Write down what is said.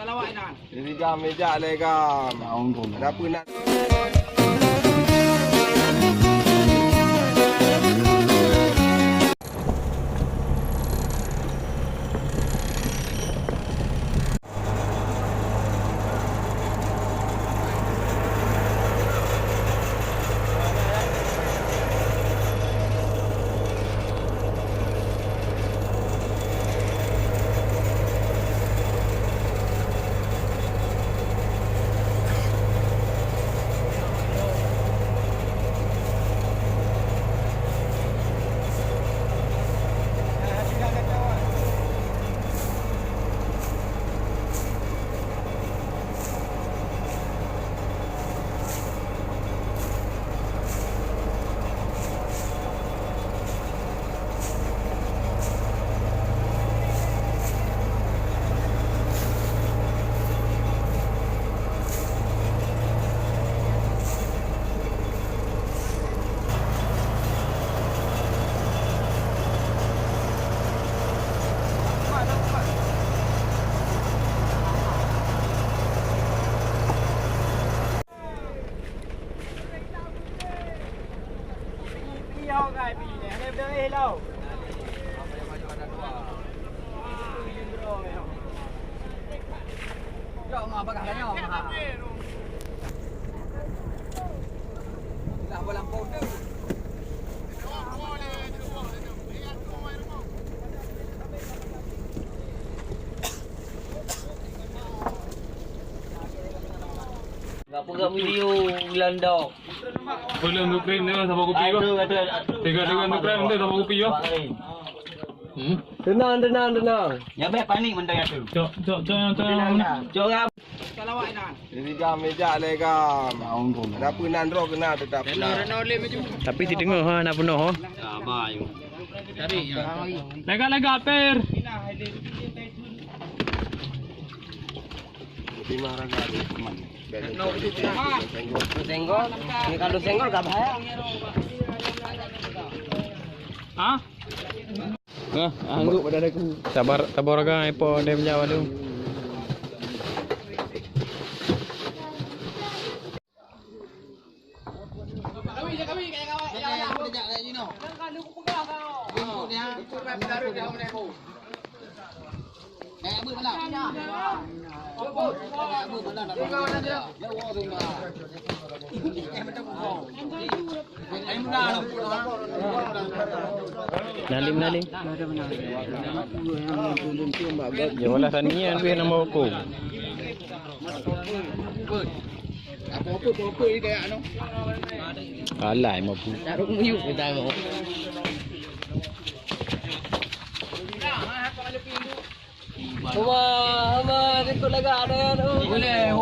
Jadi jam meja legam. Ada apa nak? Apa kat video bulan dok? Boleh untuk krim dia sama kopi kau. Tiga untuk krim dia sama kopi kau. Tenang. Ya baik panik mendak tu. Cok. Jom ngap. Jadi jam meja legam. Ada apa nak draw kena tetap. Tapi si dengar ha nak penuh ha. Sabar you. Cari Lega per. Lima raga teman. senggol. Ni kalau senggol tak bahaya. Ha? Angguk pada aku. Sabar raga apa dia menjawab tu. Nalim. Jolah tanian dia nama aku. Apa ni kayak anu? Alai mampu. Taruh muyuk kita mau. Hama ikut lagi ada tu. Boleh.